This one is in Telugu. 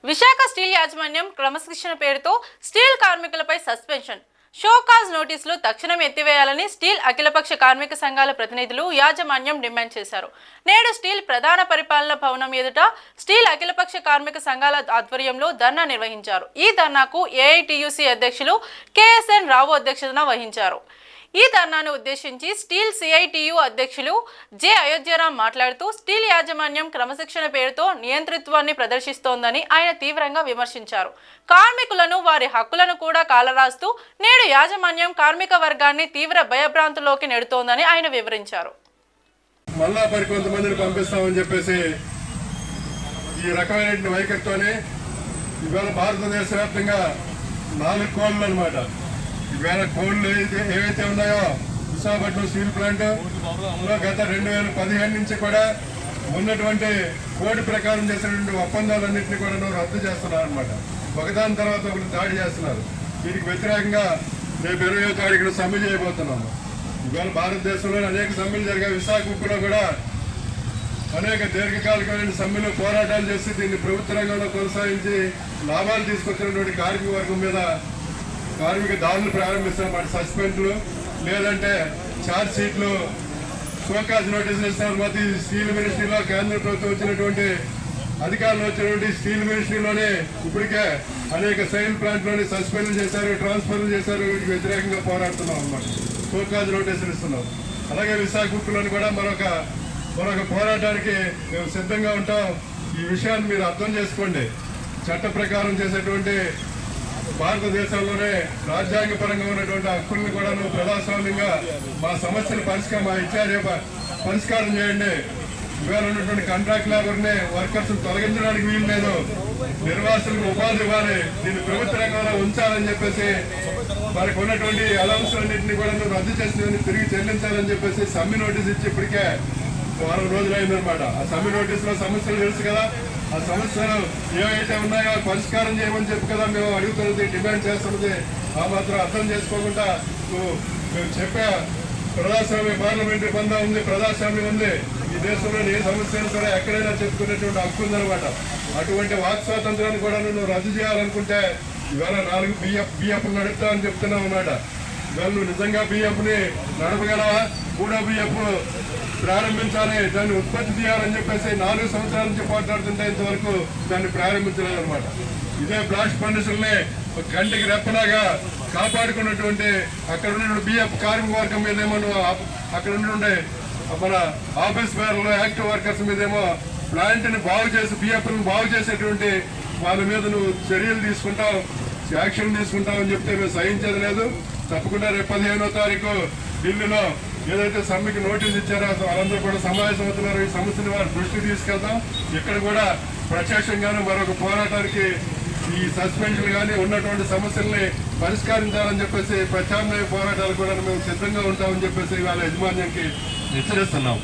విశాఖ స్టీల్ యాజమాన్యం క్రమశిక్షణ పేరుతో స్టీల్ కార్మికులపై సస్పెన్షన్, షోకాజ్ నోటీసులు తక్షణం ఎత్తివేయాలని స్టీల్ అఖిలపక్ష కార్మిక సంఘాల ప్రతినిధులు యాజమాన్యం డిమాండ్ చేశారు. నేడు స్టీల్ ప్రధాన పరిపాలన భవనం ఎదుట స్టీల్ అఖిలపక్ష కార్మిక సంఘాల ఆధ్వర్యంలో ధర్నా నిర్వహించారు. ఈ ధర్నాకు ఏఐటియుసి అధ్యక్షులు కేఎస్ఎన్ రావు అధ్యక్షతన వహించారు. ఈ ధర్నాను ఉద్దేశించి స్టీల్ సిఐటియు అధ్యక్షులు జె అయోధ్యరామ్ మాట్లాడుతూ స్టీల్ యాజమాన్యం క్రమశిక్షణ పేరుతో నియంతృత్వాన్ని ప్రదర్శిస్తోందని ఆయన తీవ్రంగా విమర్శించారు. కార్మికులను వారి హక్కులను కూడా కాలరాస్తూ నేడు యాజమాన్యం కార్మిక వర్గాన్ని తీవ్ర భయభ్రాంతుల్లోకి నెడుతోందని ఆయన వివరించారు. మళ్ళా కొంతమందిని పంపిస్తామని చెప్పేసి ఈ రకమైన వైఖరితోనే ఇవాళ భారతదేశ వ్యాప్తంగా 4 కోళ్లు అనమాట. ఈవేళ కోళ్లు ఏవైతే ఉన్నాయో విశాఖపట్నం స్టీల్ ప్లాంట్ గత 2015 నుంచి కూడా ఉన్నటువంటి కోడ్ ప్రకారం చేసినటువంటి ఒప్పందాలన్నింటినీ కూడా రద్దు చేస్తున్నారు అనమాట. ఒకదాని తర్వాత ఒకటి దాడి చేస్తున్నారు. వీటికి వ్యతిరేకంగా రేపు 20వ తారీఖున సమ్మె చేయబోతున్నాము. ఇవాళ భారతదేశంలో అనేక సమ్మెలు జరిగాయి. విశాఖ ఉక్కులో కూడా అనేక దీర్ఘకాలికమైన సమ్మెలు పోరాటాలు చేసి దీన్ని ప్రభుత్వ రంగంలో కొనసాగించి లాభాలు తీసుకొచ్చినటువంటి కార్మిక వర్గం మీద కార్మిక దాడులు ప్రారంభిస్తున్నమాట. సస్పెండ్లు లేదంటే ఛార్జ్ షీట్లు, షోకాజ్ నోటీసులు ఇస్తున్నారు. మొత్తం స్టీల్ మినిస్ట్రీలో కేంద్ర ప్రభుత్వం వచ్చినటువంటి అధికారులు వచ్చినటువంటి స్టీల్ మినిస్ట్రీలోనే ఇప్పటికే అనేక సైన్ ప్లాంట్లోనే సస్పెండ్ చేశారు, ట్రాన్స్ఫర్లు చేశారు. వీటికి వ్యతిరేకంగా పోరాడుతున్నాం అన్నమాట. షోకాజ్ నోటీసులు ఇస్తున్నాం. అలాగే విశాఖ ఉక్కులోని కూడా మరొక పోరాటానికి మేము సిద్ధంగా ఉంటాం. ఈ విషయాన్ని మీరు అర్థం చేసుకోండి. చట్ట ప్రకారం చేసేటువంటి భారతదేశంలోనే రాజ్యాంగపరంగా ఉన్నటువంటి హక్కుల్ని కూడా ప్రజాస్వామ్యంగా మా సమస్యలు పరిష్కారం చేయండి. ఇవాళ ఉన్నటువంటి కాంట్రాక్ట్ లేబర్ని వర్కర్స్ తొలగించడానికి వీలు లేదు. నిర్వాసులకు ఉపాధి ఇవ్వాలి. దీన్ని ప్రభుత్వ రంగంలో ఉంచాలని చెప్పేసి మనకు ఉన్నటువంటి అలవన్సులన్నింటినీ కూడా రద్దు చేసినవన్నీ తిరిగి చెల్లించాలని చెప్పేసి సమ్మె నోటీస్ ఇచ్చి ఇప్పటికే 4 రోజులు అయిందనమాట. ఆ సమ్మె నోటీసులో సమస్యలు తెలుసు కదా. ఆ సమస్యలు ఏవైతే ఉన్నాయో పరిష్కారం చేయమని చెప్పి కదా మేము అడుగుతున్నది, డిమాండ్ చేస్తున్నది. ఆ మాత్రం అర్థం చేసుకోకుండా మేము చెప్పే ప్రజాస్వామ్య పార్లమెంటరీ బంధం ఉంది, ప్రజాస్వామ్యం ఉంది. ఈ దేశంలో ఏ సమస్యను సరే ఎక్కడైనా చెప్పుకునేటువంటి హక్కు ఉందనమాట. అటువంటి వాక్ స్వాతంత్రాన్ని కూడా నువ్వు రద్దు చేయాలనుకుంటే ఇవాళ 4 బిఎఫ్ నడుపుతా అని చెప్తున్నావు అన్నమాట. ఇవాళ నువ్వు నిజంగా బిఎఫ్ని నడపగలవా? 3వ బిఎఫ్ ప్రారంభించాలి, దాన్ని ఉత్పత్తి చేయాలని చెప్పేసి 4 సంవత్సరాల నుంచి పోట్లాడుతుంటే ఇంతవరకు దాన్ని ప్రారంభించలేదన్నమాట. ఇదే బ్లాస్ట్ ఫండ్స్ని కంటికి రెప్పలాగా కాపాడుకున్నటువంటి అక్కడ ఉన్న బిఎఫ్ కార్మిక వర్గం మీదేమో అక్కడ ఉండే మన ఆఫీస్ వేర్లో యాక్టివ్ వర్కర్స్ మీదేమో ప్లాంట్ని బాగు చేసి బిఎఫ్ని బాగు చేసేటువంటి వాళ్ళ మీద నువ్వు చర్యలు తీసుకుంటావు, యాక్షన్ తీసుకుంటావు అని చెప్తే మేము సహించేది లేదు. తప్పకుండా రేపు 15వ తారీఖు ఢిల్లీలో ఏదైతే సమ్మెకి నోటీస్ ఇచ్చారో వాళ్ళందరూ కూడా సమావేశం అవుతున్నారు. ఈ సమస్యని వారి దృష్టికి తీసుకెళ్తాం. ఇక్కడ కూడా ప్రత్యక్షంగానే మరొక పోరాటానికి ఈ సస్పెన్షన్ కానీ ఉన్నటువంటి సమస్యల్ని పరిష్కరించాలని చెప్పేసి ప్రత్యామ్నాయ పోరాటాలు కూడా మేము సిద్ధంగా ఉంటామని చెప్పేసి వాళ్ళ యజమాన్యానికి హెచ్చరిస్తున్నాం.